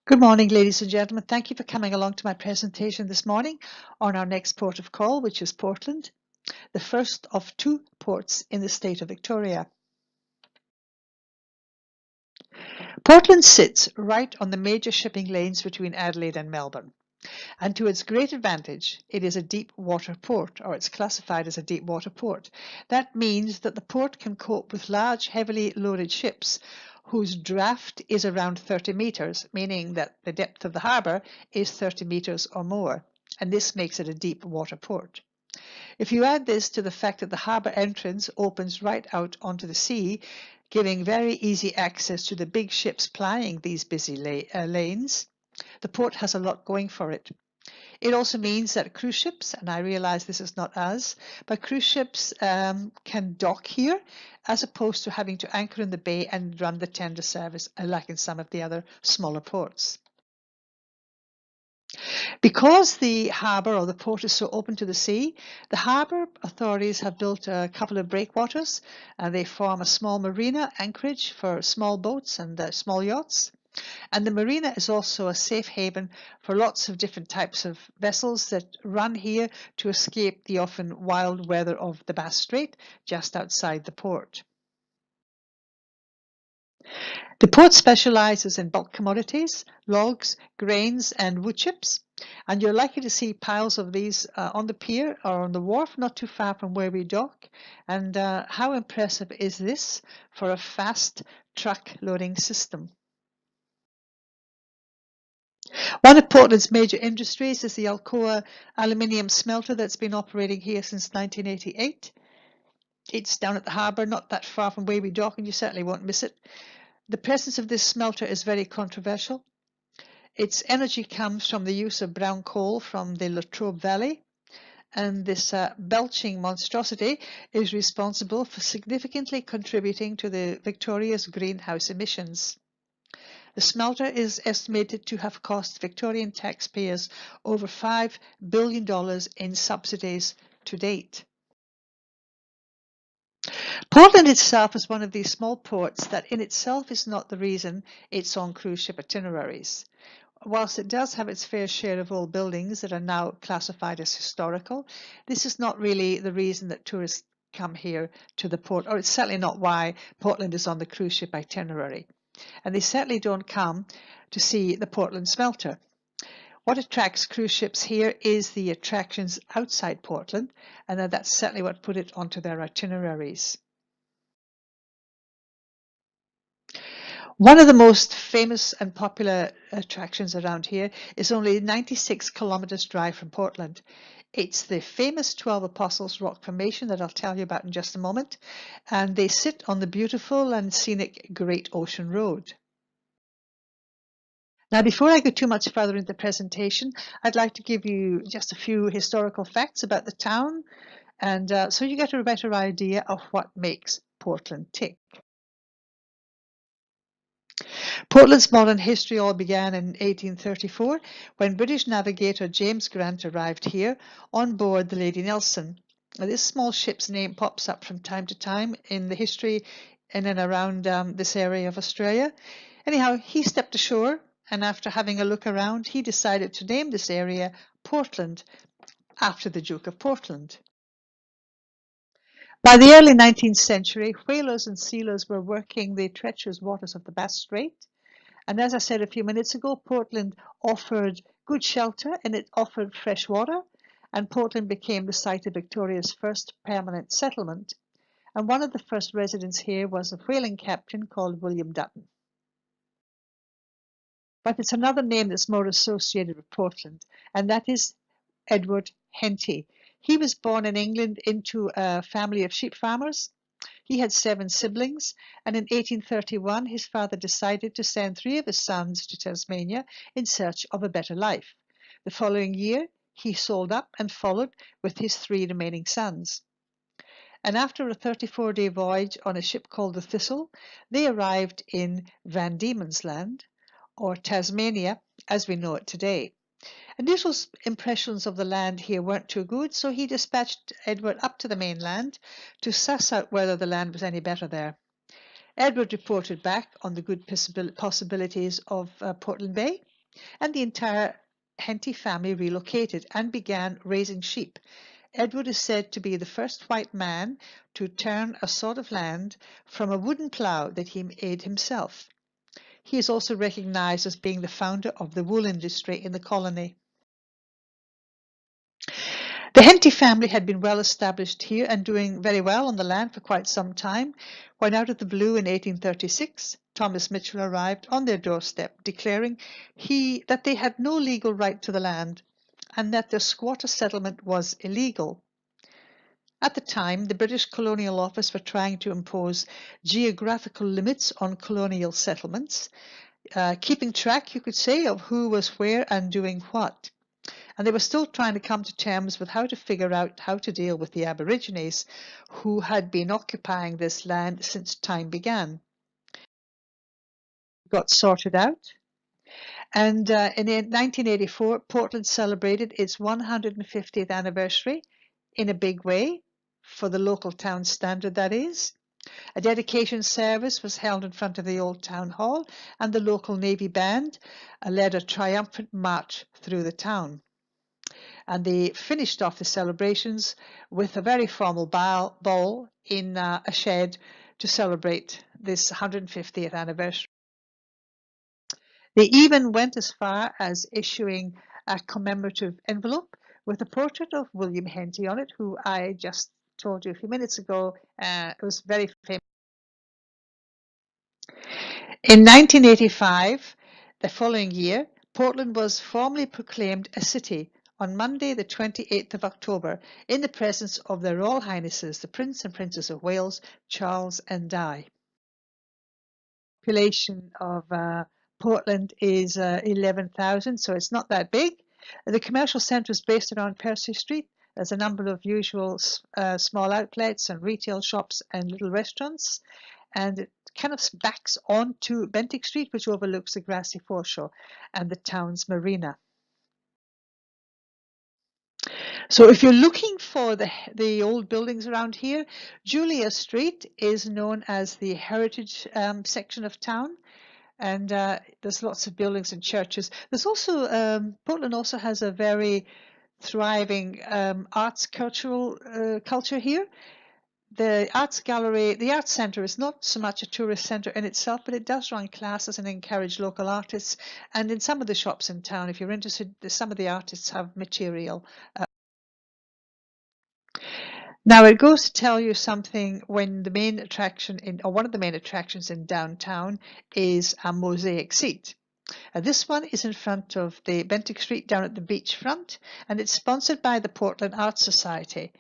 Good morning, ladies and gentlemen. Thank you for coming along to my presentation this morning on our next port of call, which is Portland, the first of two ports in the state of Victoria. Portland sits right on the major shipping lanes between Adelaide and Melbourne. And to its great advantage, it is a deep water port, or it's classified as a deep water port. That means that the port can cope with large, heavily loaded ships whose draft is around 30 metres, meaning that the depth of the harbour is 30 metres or more, and this makes it a deep water port. If you add this to the fact that the harbour entrance opens right out onto the sea, giving very easy access to the big ships plying these busy lanes, the port has a lot going for it. It also means that cruise ships, and I realize this is not us, but cruise ships can dock here as opposed to having to anchor in the bay and run the tender service like in some of the other smaller ports. Because the harbour or the port is so open to the sea, the harbour authorities have built a couple of breakwaters. They form a small marina anchorage for small boats and small yachts. And the marina is also a safe haven for lots of different types of vessels that run here to escape the often wild weather of the Bass Strait just outside the port. The port specializes in bulk commodities, logs, grains, and wood chips, and you're likely to see piles of these on the pier or on the wharf not too far from where we dock. And how impressive is this for a fast truck loading system? One of Portland's major industries is the Alcoa aluminium smelter that's been operating here since 1988. It's down at the harbour, not that far from where we dock, and you certainly won't miss it. The presence of this smelter is very controversial. Its energy comes from the use of brown coal from the Latrobe Valley, and this belching monstrosity is responsible for significantly contributing to the Victoria's greenhouse emissions. The smelter is estimated to have cost Victorian taxpayers over $5 billion in subsidies to date. Portland itself is one of these small ports that in itself is not the reason it's on cruise ship itineraries. Whilst it does have its fair share of old buildings that are now classified as historical, this is not really the reason that tourists come here to the port, or it's certainly not why Portland is on the cruise ship itinerary. And they certainly don't come to see the Portland smelter. What attracts cruise ships here is the attractions outside Portland, and that's certainly what put it onto their itineraries. One of the most famous and popular attractions around here is only 96 kilometers drive from Portland. It's the famous 12 Apostles Rock Formation that I'll tell you about in just a moment, and they sit on the beautiful and scenic Great Ocean Road. Now, before I go too much further into the presentation, I'd like to give you just a few historical facts about the town, and so you get a better idea of what makes Portland tick. Portland's modern history all began in 1834 when British navigator James Grant arrived here on board the Lady Nelson. Now, this small ship's name pops up from time to time in the history in and around this area of Australia. Anyhow, he stepped ashore, and after having a look around, he decided to name this area Portland after the Duke of Portland. By the early 19th century, whalers and sealers were working the treacherous waters of the Bass Strait. And as I said a few minutes ago, Portland offered good shelter and it offered fresh water. And Portland became the site of Victoria's first permanent settlement. And one of the first residents here was a whaling captain called William Dutton. But it's another name that's more associated with Portland, and that is Edward Henty. He was born in England into a family of sheep farmers. He had 7 siblings, and in 1831 his father decided to send 3 of his sons to Tasmania in search of a better life. The following year, he sold up and followed with his 3 remaining sons. And after a 34-day voyage on a ship called the Thistle, they arrived in Van Diemen's Land, or Tasmania, as we know it today. Initial impressions of the land here weren't too good, so he dispatched Edward up to the mainland to suss out whether the land was any better there. Edward reported back on the good possibilities of Portland Bay, and the entire Henty family relocated and began raising sheep. Edward is said to be the first white man to turn a sod of land from a wooden plough that he made himself. He is also recognized as being the founder of the wool industry in the colony. The Henty family had been well established here and doing very well on the land for quite some time, when out of the blue in 1836, Thomas Mitchell arrived on their doorstep, declaring that they had no legal right to the land and that their squatter settlement was illegal. At the time, the British Colonial Office were trying to impose geographical limits on colonial settlements, keeping track, you could say, of who was where and doing what. And they were still trying to come to terms with how to figure out how to deal with the Aborigines who had been occupying this land since time began. Got sorted out. And in 1984, Portland celebrated its 150th anniversary in a big way, for the local town standard, that is. A dedication service was held in front of the old town hall, and the local Navy band led a triumphant march through the town. And they finished off the celebrations with a very formal ball in a shed to celebrate this 150th anniversary. They even went as far as issuing a commemorative envelope with a portrait of William Henty on it, who I just told you a few minutes ago was very famous. In 1985, the following year, Portland was formally proclaimed a city on Monday, the 28th of October, in the presence of their Royal Highnesses, the Prince and Princess of Wales, Charles and Di. The population of Portland is 11,000, so it's not that big. The commercial centre is based around Percy Street. There's a number of usual small outlets and retail shops and little restaurants. And it kind of backs onto Bentinck Street, which overlooks the grassy foreshore and the town's marina. So if you're looking for the old buildings around here, Julia Street is known as the heritage section of town. And there's lots of buildings and churches. There's also, Portland also has a very thriving arts culture here. The Arts Gallery, the Arts Centre is not so much a tourist centre in itself, but it does run classes and encourage local artists. And in some of the shops in town, if you're interested, some of the artists have material. Now it goes to tell you something when the main attraction or one of the main attractions in downtown is a mosaic seat. This one is in front of the Bentinck Street down at the beachfront, and it's sponsored by the Portland Arts Society.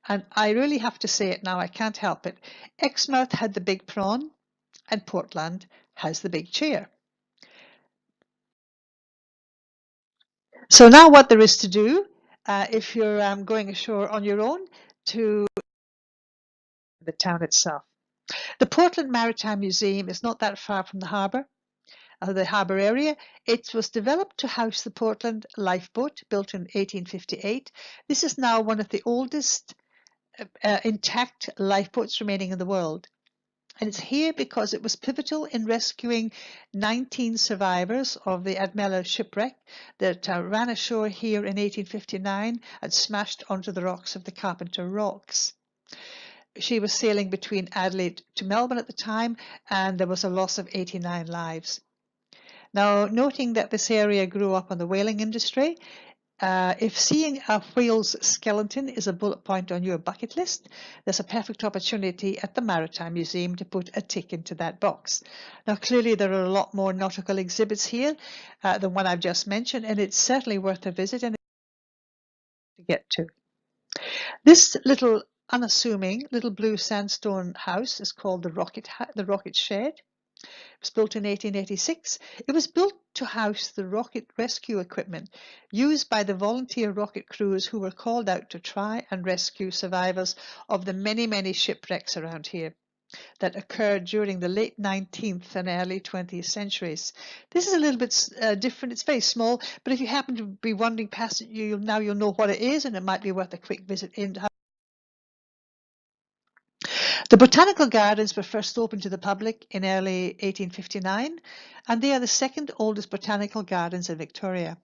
And I really have to say it now, I can't help it. Exmouth had the big prawn, and Portland has the big chair. So now what there is to do, if you're going ashore on your own, to the town itself. The Portland Maritime Museum is not that far from the harbour area. It was developed to house the Portland lifeboat, built in 1858. This is now one of the oldest intact lifeboats remaining in the world. And it's here because it was pivotal in rescuing 19 survivors of the Admella shipwreck that ran ashore here in 1859 and smashed onto the rocks of the Carpenter Rocks. She was sailing between Adelaide to Melbourne at the time, and there was a loss of 89 lives. Now, noting that this area grew up on the whaling industry, if seeing a whale's skeleton is a bullet point on your bucket list, there's a perfect opportunity at the Maritime Museum to put a tick into that box. Now, clearly there are a lot more nautical exhibits here than one I've just mentioned, and it's certainly worth a visit and to get to. This little unassuming little blue sandstone house is called the Rocket Shed. It was built in 1886. It was built to house the rocket rescue equipment used by the volunteer rocket crews who were called out to try and rescue survivors of the many, many shipwrecks around here that occurred during the late 19th and early 20th centuries. This is a little bit different. It's very small, but if you happen to be wandering past it, you'll know what it is, and it might be worth a quick visit in. The Botanical Gardens were first opened to the public in early 1859, and they are the second oldest botanical gardens in Victoria.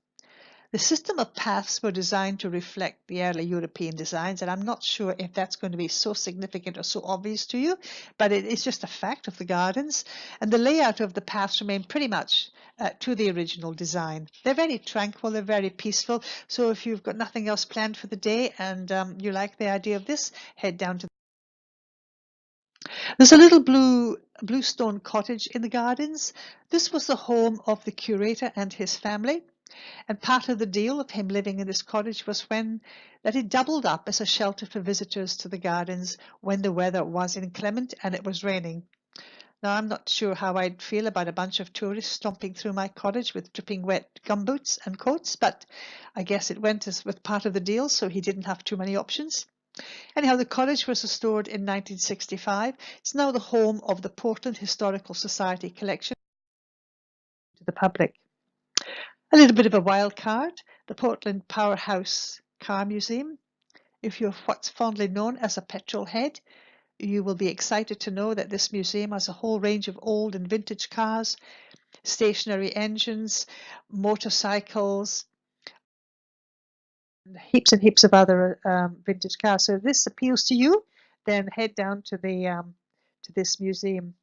The system of paths were designed to reflect the early European designs, and I'm not sure if that's going to be so significant or so obvious to you, but it's just a fact of the gardens. And the layout of the paths remain pretty much to the original design. They're very tranquil, they're very peaceful, so if you've got nothing else planned for the day and you like the idea of this, head down to. There's a little blue stone cottage in the gardens. This was the home of the curator and his family. And part of the deal of him living in this cottage was that it doubled up as a shelter for visitors to the gardens when the weather was inclement and it was raining. Now, I'm not sure how I'd feel about a bunch of tourists stomping through my cottage with dripping wet gumboots and coats, but I guess it went as with part of the deal, so he didn't have too many options. Anyhow, the cottage was restored in 1965. It's now the home of the Portland Historical Society collection to the public. A little bit of a wild card, the Portland Powerhouse Car Museum. If you're what's fondly known as a petrol head, you will be excited to know that this museum has a whole range of old and vintage cars, stationary engines, motorcycles, heaps and heaps of other vintage cars. So if this appeals to you, then head down to this museum.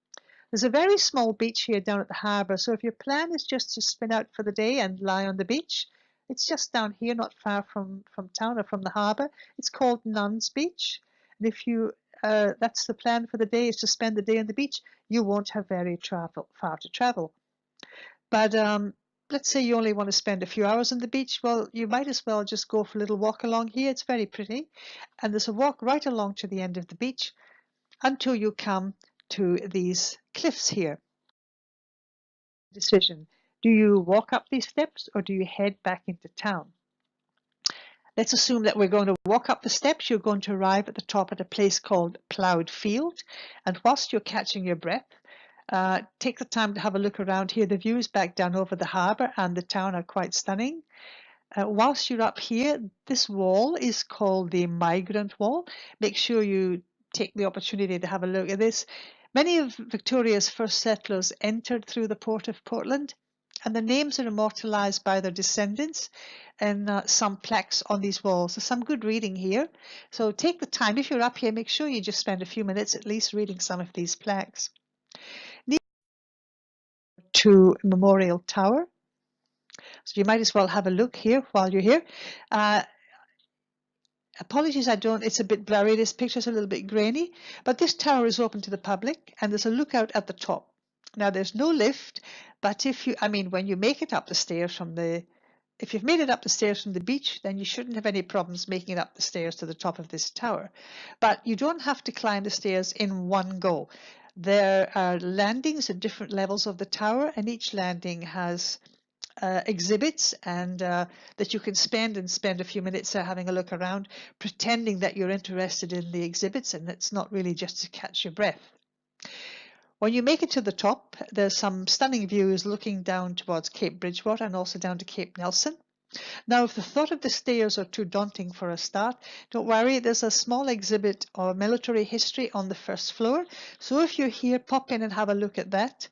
There's a very small beach here down at the harbour, so if your plan is just to spin out for the day and lie on the beach, it's just down here, not far from town or from the harbour. It's called Nuns Beach, and if you that's the plan for the day, is to spend the day on the beach, you won't have very far to travel. But let's say you only want to spend a few hours on the beach, well, you might as well just go for a little walk along here. It's very pretty, and there's a walk right along to the end of the beach until you come to these cliffs here. Decision. Do you walk up these steps or do you head back into town? Let's assume that we're going to walk up the steps. You're going to arrive at the top at a place called Ploughed Field, and whilst you're catching your breath, take the time to have a look around here. The views back down over the harbour and the town are quite stunning. Whilst you're up here, this wall is called the Migrant Wall. Make sure you take the opportunity to have a look at this. Many of Victoria's first settlers entered through the port of Portland, and their names are immortalised by their descendants in some plaques on these walls. There's some good reading here. So take the time, if you're up here, make sure you just spend a few minutes at least reading some of these plaques. To Memorial Tower. So you might as well have a look here while you're here. Apologies, it's a bit blurry. This picture's a little bit grainy, but this tower is open to the public and there's a lookout at the top. Now there's no lift, but when you make it up the stairs if you've made it up the stairs from the beach, then you shouldn't have any problems making it up the stairs to the top of this tower. But you don't have to climb the stairs in one go. There are landings at different levels of the tower, and each landing has exhibits and that you can spend a few minutes having a look around, pretending that you're interested in the exhibits, and it's not really just to catch your breath. When you make it to the top, there's some stunning views looking down towards Cape Bridgewater and also down to Cape Nelson. Now, if the thought of the stairs are too daunting for a start, don't worry, there's a small exhibit of military history on the first floor. So if you're here, pop in and have a look at that.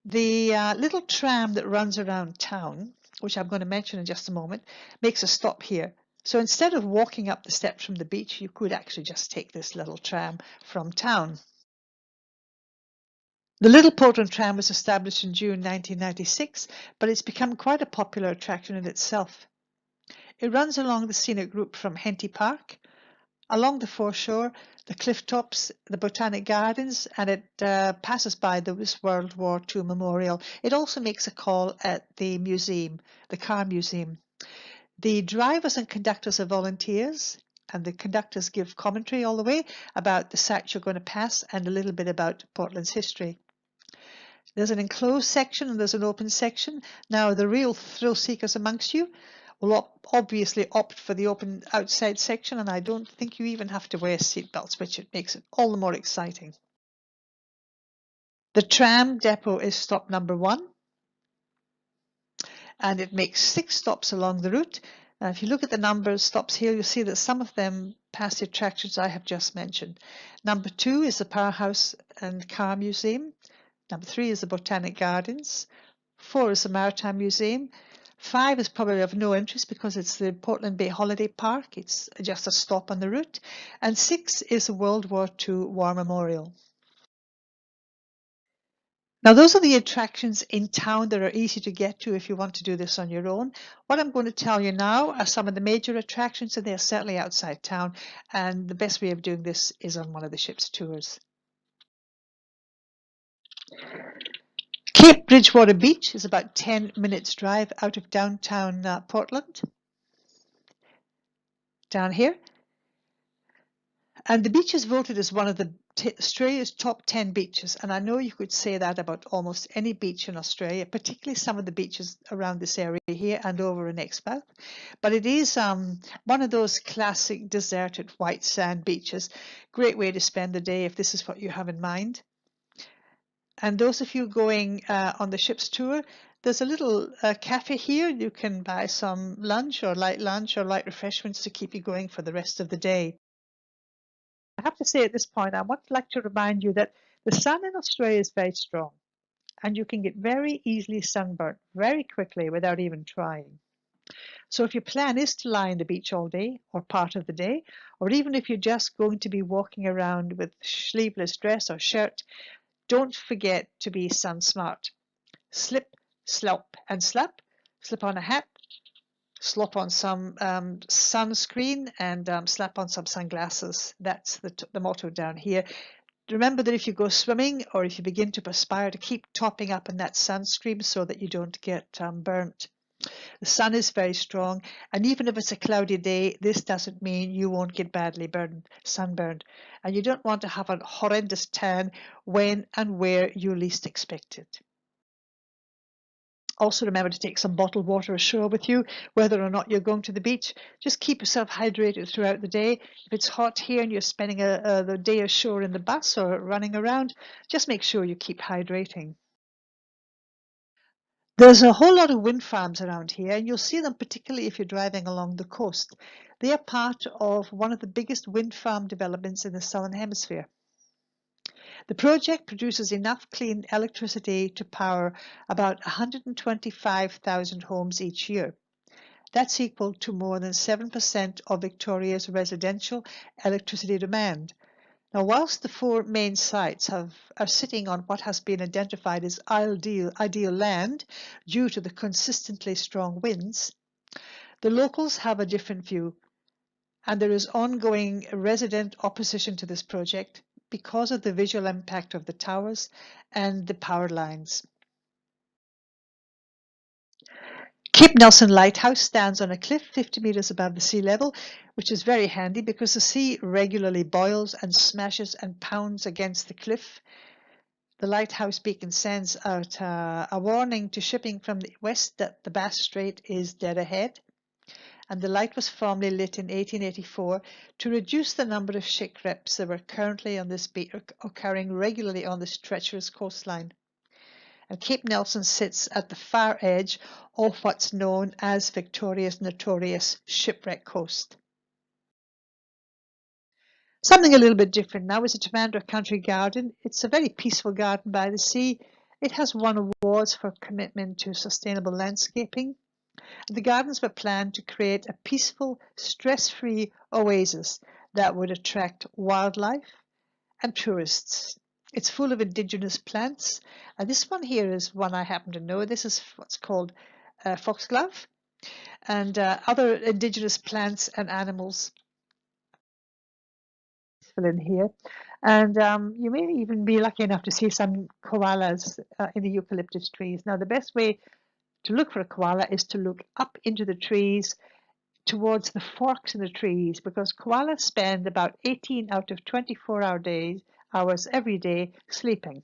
The little tram that runs around town, which I'm going to mention in just a moment, makes a stop here. So instead of walking up the steps from the beach, you could actually just take this little tram from town. The Little Portland Tram was established in June 1996, but it's become quite a popular attraction in itself. It runs along the scenic route from Henty Park, along the foreshore, the cliff tops, the Botanic Gardens, and it passes by the World War II Memorial. It also makes a call at the museum, the Car Museum. The drivers and conductors are volunteers, and the conductors give commentary all the way about the sites you're going to pass and a little bit about Portland's history. There's an enclosed section and there's an open section. Now, the real thrill seekers amongst you will obviously opt for the open outside section, and I don't think you even have to wear seatbelts, which makes it all the more exciting. The tram depot is stop number 1, and it makes 6 stops along the route. Now, if you look at the number of stops here, you'll see that some of them past the attractions I have just mentioned. Number 2 is the Powerhouse and Car Museum. Number 3 is the Botanic Gardens. 4 is the Maritime Museum. 5 is probably of no interest because it's the Portland Bay Holiday Park. It's just a stop on the route. And 6 is the World War II War Memorial. Now, those are the attractions in town that are easy to get to if you want to do this on your own. What I'm going to tell you now are some of the major attractions, and they're certainly outside town. And the best way of doing this is on one of the ship's tours. Cape Bridgewater Beach is about 10 minutes drive out of downtown Portland, down here. And the beach is voted as one of the Australia's top 10 beaches. And I know you could say that about almost any beach in Australia, particularly some of the beaches around this area here and over in Exmouth. But it is one of those classic deserted white sand beaches. Great way to spend the day if this is what you have in mind. And those of you going on the ship's tour, there's a little cafe here. You can buy some lunch or light refreshments to keep you going for the rest of the day. I have to say at this point, I would like to remind you that the sun in Australia is very strong and you can get very easily sunburnt very quickly without even trying. So if your plan is to lie on the beach all day or part of the day, or even if you're just going to be walking around with sleeveless dress or shirt, don't forget to be sun smart. Slip, slop and slap. Slip on a hat, slop on some sunscreen, and slap on some sunglasses. That's the motto down here. Remember that if you go swimming or if you begin to perspire, to keep topping up on that sunscreen so that you don't get burnt. The sun is very strong, and even if it's a cloudy day, this doesn't mean you won't get badly sunburned. And you don't want to have a horrendous tan when and where you least expect it. Also remember to take some bottled water ashore with you, whether or not you're going to the beach. Just keep yourself hydrated throughout the day. If it's hot here and you're spending the day ashore in the bus or running around, just make sure you keep hydrating. There's a whole lot of wind farms around here, and you'll see them particularly if you're driving along the coast. They are part of one of the biggest wind farm developments in the Southern Hemisphere. The project produces enough clean electricity to power about 125,000 homes each year. That's equal to more than 7% of Victoria's residential electricity demand. Now, whilst the 4 main sites are sitting on what has been identified as ideal land due to the consistently strong winds, the locals have a different view, and there is ongoing resident opposition to this project because of the visual impact of the towers and the power lines. Cape Nelson Lighthouse stands on a cliff 50 meters above the sea level, which is very handy because the sea regularly boils and smashes and pounds against the cliff. The lighthouse beacon sends out a warning to shipping from the west that the Bass Strait is dead ahead. And the light was formally lit in 1884 to reduce the number of shipwrecks that were currently on this beach, occurring regularly on this treacherous coastline. And Cape Nelson sits at the far edge of what's known as Victoria's notorious shipwreck coast. Something a little bit different now is the Tamandra Country Garden. It's a very peaceful garden by the sea. It has won awards for commitment to sustainable landscaping. The gardens were planned to create a peaceful, stress-free oasis that would attract wildlife and tourists. It's full of indigenous plants, and this one here is one I happen to know. This is what's called foxglove, and other indigenous plants and animals in here. And you may even be lucky enough to see some koalas in the eucalyptus trees. Now, the best way to look for a koala is to look up into the trees towards the forks in the trees, because koalas spend about 18 out of 24 hours every day sleeping.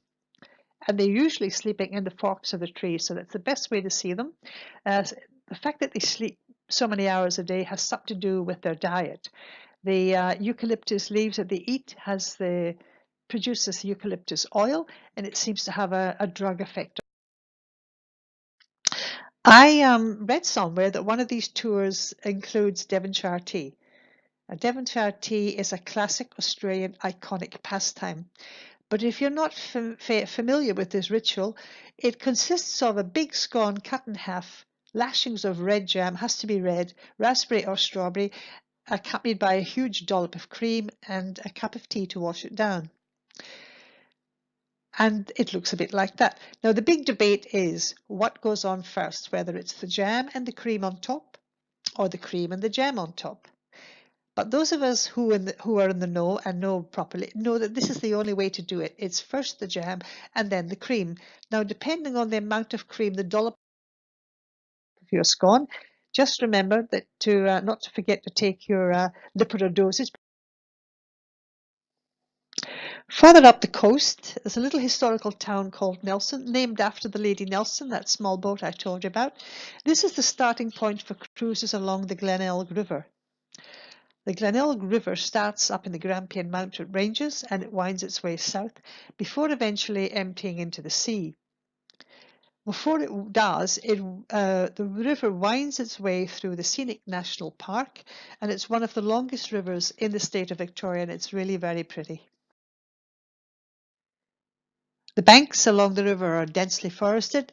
And they're usually sleeping in the forks of the trees, so that's the best way to see them. The fact that they sleep so many hours a day has something to do with their diet. The eucalyptus leaves that they eat produces eucalyptus oil, and it seems to have a drug effect. I read somewhere that one of these tours includes Devonshire tea. A Devonshire tea is a classic Australian iconic pastime. But if you're not familiar with this ritual, it consists of a big scone cut in half, lashings of red jam, has to be red, raspberry or strawberry, accompanied by a huge dollop of cream and a cup of tea to wash it down. And it looks a bit like that. Now, the big debate is what goes on first, whether it's the jam and the cream on top or the cream and the jam on top. But those of us who are in the know and know properly know that this is the only way to do it. It's first the jam and then the cream. Now, depending on the amount of cream, the dollop of your scone, just remember that not to forget to take your Lipitor dosage. Further up the coast, there's a little historical town called Nelson, named after the Lady Nelson, that small boat I told you about. This is the starting point for cruises along the Glenelg River. The Glenelg River starts up in the Grampian Mountain Ranges and it winds its way south before eventually emptying into the sea. Before it does, the river winds its way through the Scenic National Park, and it's one of the longest rivers in the state of Victoria, and it's really very pretty. The banks along the river are densely forested,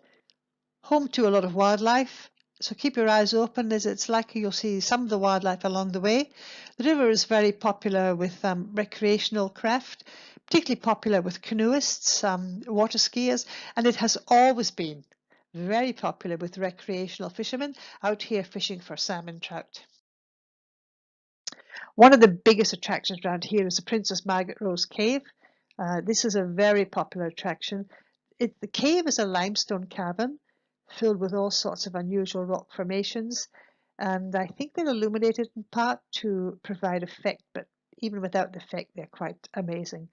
home to a lot of wildlife, so keep your eyes open as it's likely you'll see some of the wildlife along the way. The river is very popular with recreational craft, particularly popular with canoeists, water skiers, and it has always been very popular with recreational fishermen out here fishing for salmon trout. One of the biggest attractions around here is the Princess Margaret Rose Cave. This is a very popular attraction. The cave is a limestone cavern filled with all sorts of unusual rock formations, and I think they're illuminated in part to provide effect, but even without the effect, they're quite amazing.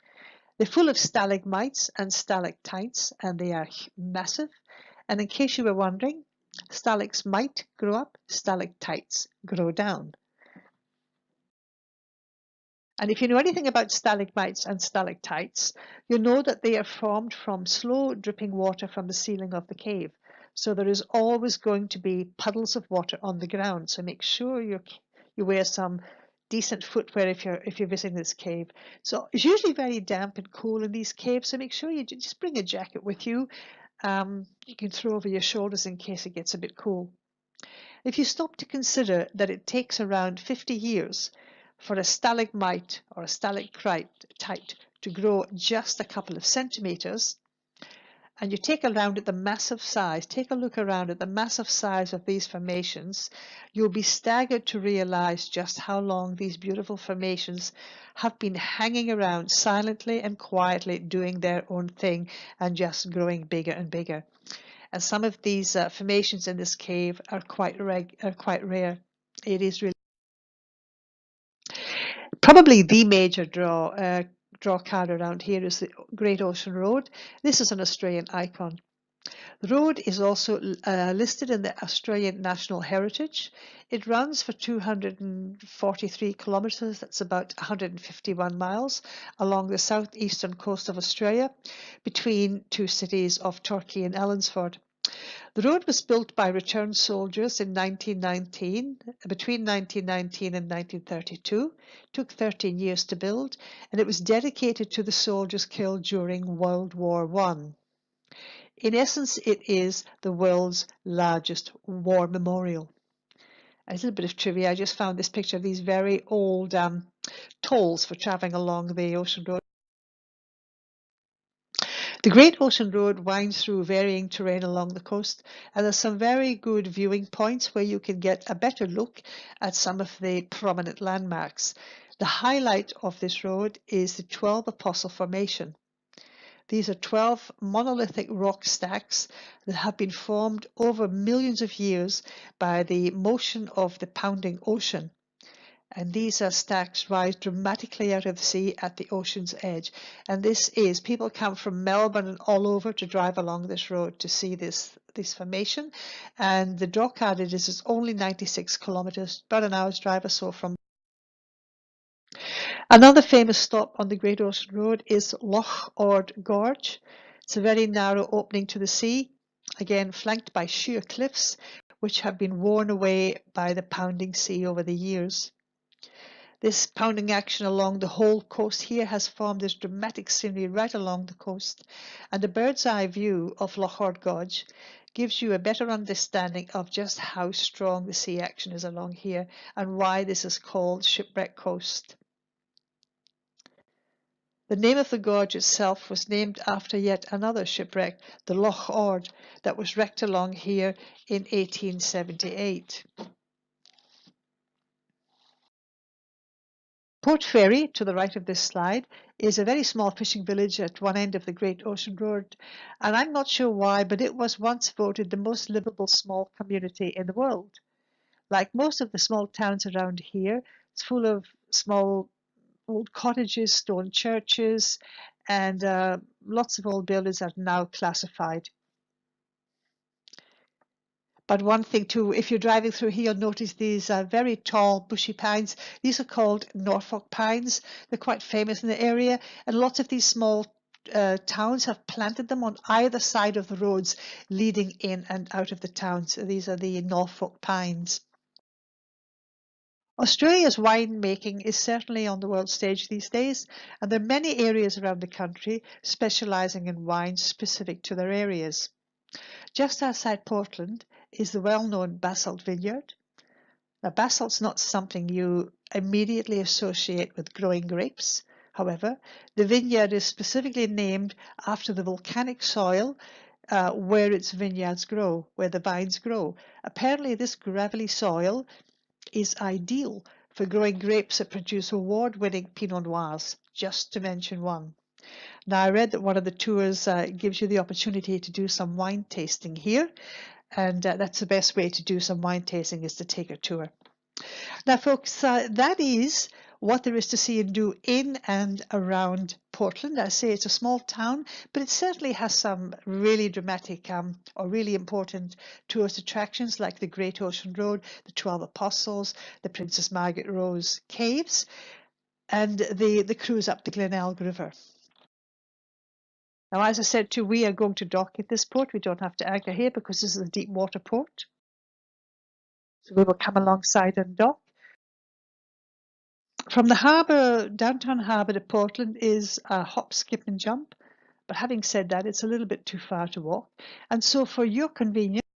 They're full of stalagmites and stalactites, and they are massive. And in case you were wondering, stalagmites grow up, stalactites grow down. And if you know anything about stalagmites and stalactites, you'll know that they are formed from slow dripping water from the ceiling of the cave. So there is always going to be puddles of water on the ground. So make sure you wear some decent footwear if you're visiting this cave. So it's usually very damp and cool in these caves. So make sure you just bring a jacket with you. You can throw over your shoulders in case it gets a bit cool. If you stop to consider that it takes around 50 years for a stalagmite or a stalactite to grow just a couple of centimeters, and you take a look around at the massive size of these formations, you'll be staggered to realize just how long these beautiful formations have been hanging around silently and quietly doing their own thing and just growing bigger and bigger. And some of these formations in this cave are quite rare. It is really probably the major draw card around here is the Great Ocean Road. This is an Australian icon. The road is also listed in the Australian National Heritage. It runs for 243 kilometres, that's about 151 miles, along the southeastern coast of Australia, between two cities of Torquay and Ellinsford. The road was built by returned soldiers in 1919, between 1919 and 1932. It took 13 years to build, and it was dedicated to the soldiers killed during World War I. In essence, it is the world's largest war memorial. A little bit of trivia, I just found this picture of these very old tolls for travelling along the Ocean Road. The Great Ocean Road winds through varying terrain along the coast, and there's some very good viewing points where you can get a better look at some of the prominent landmarks. The highlight of this road is the 12 Apostle Formation. These are 12 monolithic rock stacks that have been formed over millions of years by the motion of the pounding ocean. And these stacks rise dramatically out of the sea at the ocean's edge. And people come from Melbourne and all over to drive along this road to see this formation. And the draw card is only 96 kilometres, about an hour's drive or so from. Another famous stop on the Great Ocean Road is Loch Ord Gorge. It's a very narrow opening to the sea, again flanked by sheer cliffs which have been worn away by the pounding sea over the years. This pounding action along the whole coast here has formed this dramatic scenery right along the coast, and a bird's eye view of Loch Ord Gorge gives you a better understanding of just how strong the sea action is along here and why this is called Shipwreck Coast. The name of the gorge itself was named after yet another shipwreck, the Loch Ord, that was wrecked along here in 1878. Port Fairy, to the right of this slide, is a very small fishing village at one end of the Great Ocean Road, and I'm not sure why, but it was once voted the most livable small community in the world. Like most of the small towns around here, it's full of small old cottages, stone churches, and lots of old buildings are now classified. But one thing too, if you're driving through here, you'll notice these very tall bushy pines. These are called Norfolk pines. They're quite famous in the area, and lots of these small towns have planted them on either side of the roads leading in and out of the towns. So these are the Norfolk pines. Australia's winemaking is certainly on the world stage these days, and there are many areas around the country specialising in wines specific to their areas. Just outside Portland is the well-known Basalt Vineyard. Now, basalt's not something you immediately associate with growing grapes. However, the vineyard is specifically named after the volcanic soil where its vineyards grow, where the vines grow. Apparently, this gravelly soil is ideal for growing grapes that produce award-winning Pinot Noirs, just to mention one. Now, I read that one of the tours gives you the opportunity to do some wine tasting here, and that's the best way to do some wine tasting is to take a tour. Now, folks, that is what there is to see and do in and around Portland. I say it's a small town, but it certainly has some really dramatic or really important tourist attractions like the Great Ocean Road, the 12 Apostles, the Princess Margaret Rose Caves, and the cruise up the Glenelg River. Now, as I said too, we are going to dock at this port. We don't have to anchor here because this is a deep water port. So we will come alongside and dock. From the harbour, downtown harbour to Portland is a hop, skip and jump. But having said that, it's a little bit too far to walk. And so for your convenience,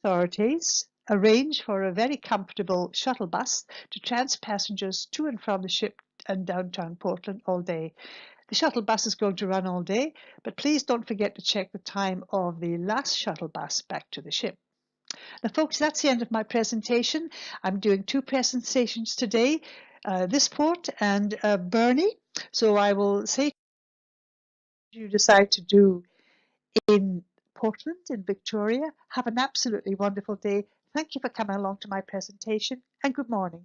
authorities arrange for a very comfortable shuttle bus to trans passengers to and from the ship and downtown Portland all day. The shuttle bus is going to run all day, but please don't forget to check the time of the last shuttle bus back to the ship. Now, folks, that's the end of my presentation. I'm doing two presentations today, this port and Burnie. So I will say if you decide to do in Portland, in Victoria, have an absolutely wonderful day. Thank you for coming along to my presentation, and good morning.